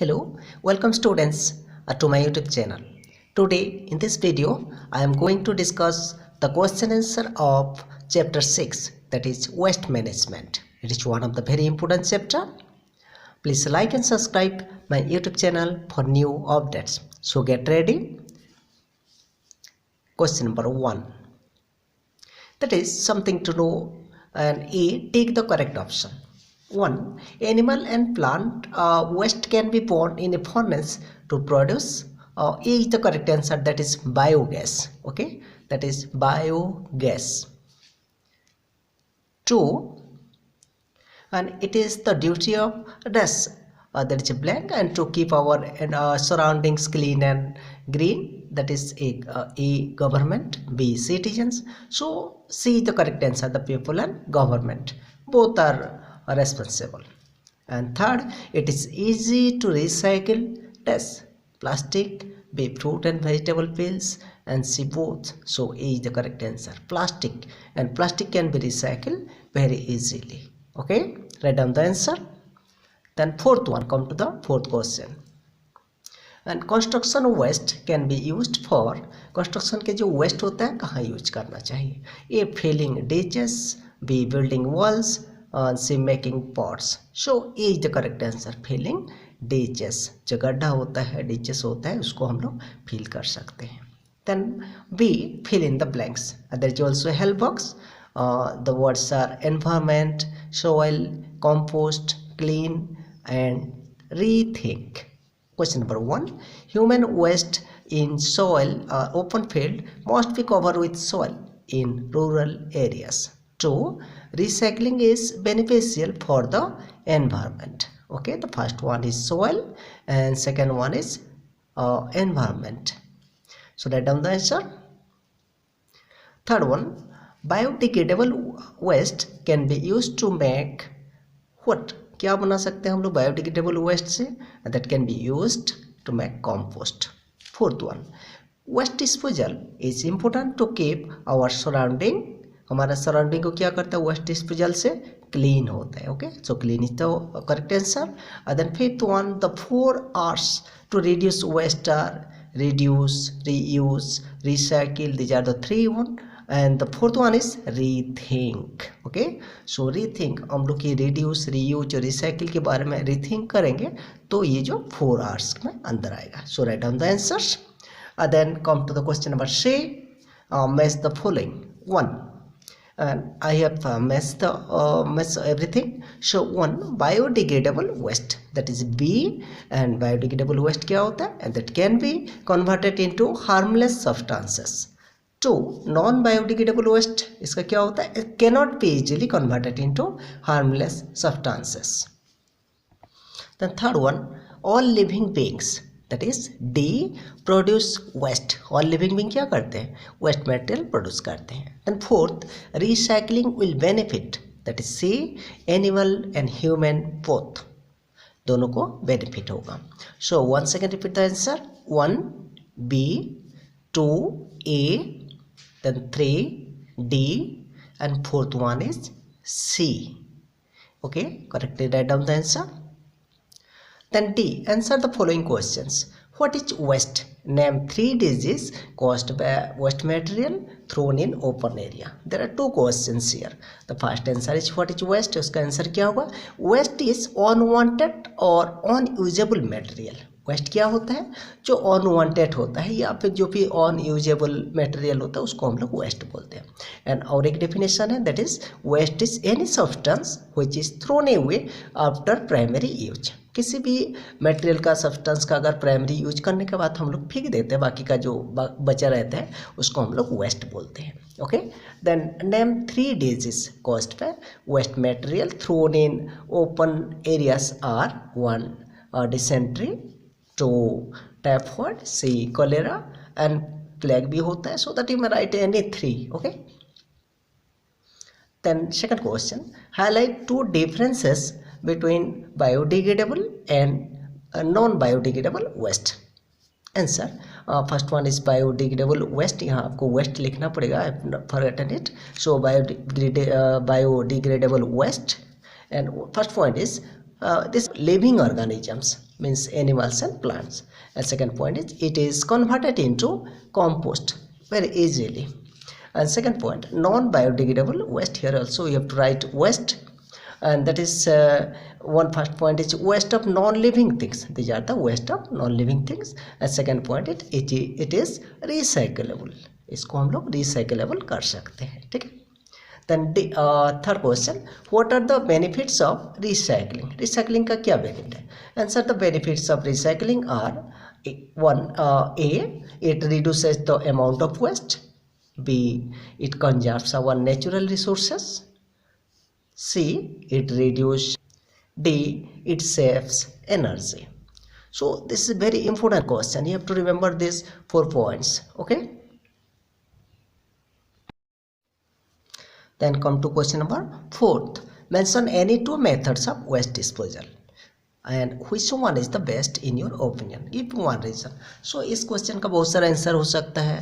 Hello, welcome students to my YouTube channel. Today in this video I am going to discuss the question answer of chapter 6, that is waste management. It is one of the very important chapter. Please like and subscribe my YouTube channel for new updates. So get ready. Question number 1. That is something to know, and A, take the correct option. 1. Animal and plant waste can be burned in a furnace to produce A is the correct answer, that is biogas. Okay, that is biogas. 2. And it is the duty of us, that is a blank, and to keep our surroundings clean and green, that is A government, B citizens. So C is the correct answer, the people and government both are responsible. And third, it is easy to recycle. Yes, plastic, B fruit and vegetable peels, and C both. So A is the correct answer, plastic, and plastic can be recycled very easily. Okay, write down the answer. Then fourth one, come to the fourth question. And construction waste can be used for, construction के जो waste होता है कहाँ use करना चाहिए? A filling ditches, B building walls, C making pots. So A is the correct answer, filling ditches. जो गड्ढा होता है, ditches होता है, उसको हम लोग fill कर सकते हैं. Then B, fill in the blanks. There is also a help box. The words are environment, soil, compost, clean, and rethink. Question number 1. Human waste in soil or open field must be covered with soil in rural areas. 2. Recycling is beneficial for the environment. Okay, the first one is soil and second one is environment. So write down the answer. Third one, biodegradable waste can be used to make what? क्या बना सकते हैं हम लोग biodegradable waste से? That can be used to make compost. Fourth one, waste disposal is important to keep our surrounding. हमारा surrounding को क्या करता है? वेस्ट डिस्पोजल से क्लीन होता है. Okay, so clean is the correct answer. Then fifth one, the 4 R's to reduce waste are reduce, reuse, recycle. These are the 3 one. And the fourth one is rethink. Okay, so rethink, हम लोग ये reduce, reuse और recycle के बारे में rethink करेंगे तो ये जो 4 R's में अंदर आएगा. So write down the answers. Then come to the question number C. Match the following. 1. And I have matched everything. So 1, biodegradable waste, that is B. And biodegradable waste क्या होता है? And that can be converted into harmless substances. 2, non biodegradable waste, इसका क्या होता है? It cannot be easily converted into harmless substances. Then third one, all living beings, that is D, produce waste. all living being क्या करते हैं? Waste material produce करते हैं. Then fourth, recycling will benefit, that is C, animal and human both. दोनों को benefit होगा. So once again repeat the answer. 1 B, 2 A, then 3 D, and fourth one is C. Okay, correctly write down the answer. Then D, answer the following questions. What is waste? Name 3 diseases caused by waste material thrown in open area. There are 2 questions here. The first answer is what is waste? उसका answer क्या होगा? Waste is unwanted or unusable material. Waste क्या होता है? जो unwanted होता है या फिर जो भी अनयूजेबल मटेरियल होता है उसको हम लोग वेस्ट बोलते हैं. एंड और एक डेफिनेशन है, that is waste is any substance which is thrown away after primary use. किसी भी मटेरियल का, सब्सटेंस का अगर प्राइमरी यूज करने के बाद हम लोग फेंक देते हैं, बाकी का जो बचा रहता है उसको हम लोग वेस्ट बोलते हैं. Okay, then name 3 diseases caused by waste material thrown in open areas are. 1 dysentery, 2 typhoid, C cholera, and plague भी होता है. So that you may write any 3. Okay. Then second question, highlight 2 differences between biodegradable and non-biodegradable waste. Answer. First one is biodegradable waste. यहाँ आपको waste लिखना पड़ेगा. I have not forgotten it. So biodegradable waste. And first point is this living organisms means animals and plants. And second point is it is converted into compost very easily. And second point, non-biodegradable waste. Here also you have to write waste, and that is one first point is waste of non-living things. These are the waste of non-living things. And second point it is recyclable. इसको हम लोग recyclable कर सकते हैं, ठीक है. Then third question, what are the benefits of recycling? Recycling का क्या benefit है? Answer, the benefits of recycling are one, A, it reduces the amount of waste. B, it conserves our natural resources. C, it reduces. D, it saves energy. So this is a very important question. You have to remember these 4 points. Okay. Then come to question number 4th. Mention any 2 methods of waste disposal and which one is the best in your opinion? If one reason. So इस question का बहुत सारा answer हो सकता है.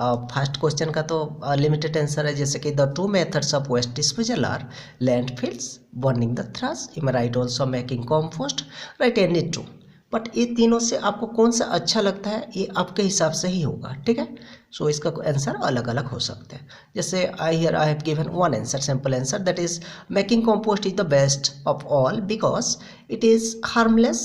First question का तो limited answer है, जैसे कि the 2 methods of waste disposal are landfills, burning the trash, you may write also making compost, write any 2. But ये तीनों से आपको कौन सा अच्छा लगता है ये आपके हिसाब से ही होगा, ठीक है. सो इसका आंसर अलग अलग हो सकते हैं. जैसे I have given one answer, simple answer, that is making compost is the best of all because it is harmless,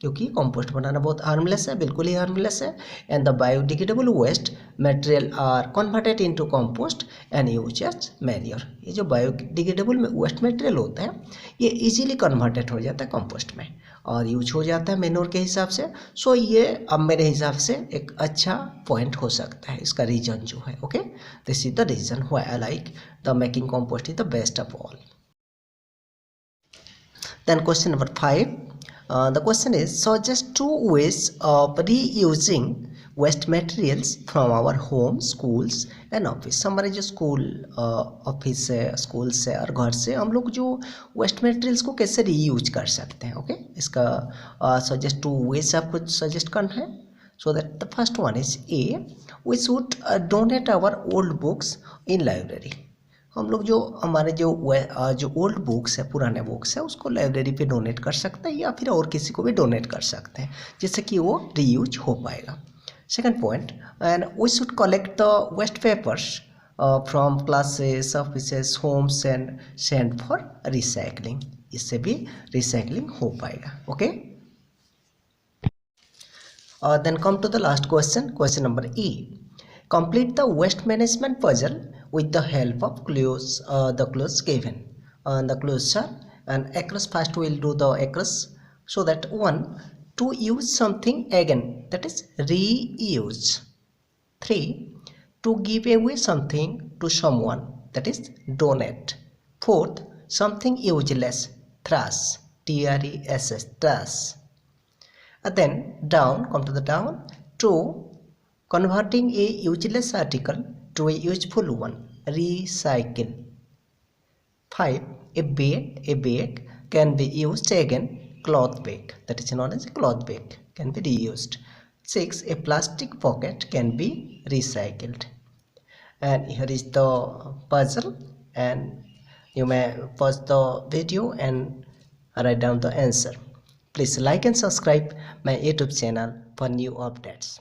क्योंकि कंपोस्ट बनाना बहुत हार्मलेस है, बिल्कुल ही हार्मलेस है. And the biodegradable waste material are converted into compost and use as manure. ये जो biodegradable में वेस्ट मटेरियल होता है ये इजीली कन्वर्टेड हो जाता है कंपोस्ट में और यूज हो जाता है मैन्योर के हिसाब से. सो ये अब मेरे हिसाब से एक अच्छा पॉइंट हो सकता है, इसका रीजन जो है. Okay, this is the reason why I like the making compost is the best of all. Then question number 5. The question is, suggest 2 ways of reusing waste materials from our home, schools and office. हमारे जो school office है, school से और घर से हम लोग जो वेस्ट मटेरियल्स को कैसे रीयूज कर सकते हैं. ओके, इसका सजेस्ट 2 वेज आपको सजेस्ट करना है. So that the first one is A, we should donate our old books in library. हम लोग जो हमारे जो ओल्ड बुक्स है, पुराने बुक्स है, उसको लाइब्रेरी पे डोनेट कर सकते हैं या फिर और किसी को भी डोनेट कर सकते हैं जिससे कि वो रीयूज हो पाएगा. Second point, and we should collect the waste papers from classes, offices, homes and send for recycling. इससे भी रिसाइकलिंग हो पाएगा. Okay, then come to the last question, question number E. Complete the waste management puzzle with the help of clues, the clues given. The clues are, and across first we will do the across. So that 1, to use something again, that is reuse. 3, to give away something to someone, that is donate. 4th, something useless, trash, TRESS, trash. And then down, come to the down, 2, converting a useless article to a useful one, recycle. 5, a bag can be used again, cloth bag, that is known as a cloth bag, can be reused. 6, a plastic pocket can be recycled. And here is the puzzle, and you may pause the video and write down the answer. Please like and subscribe my YouTube channel for new updates.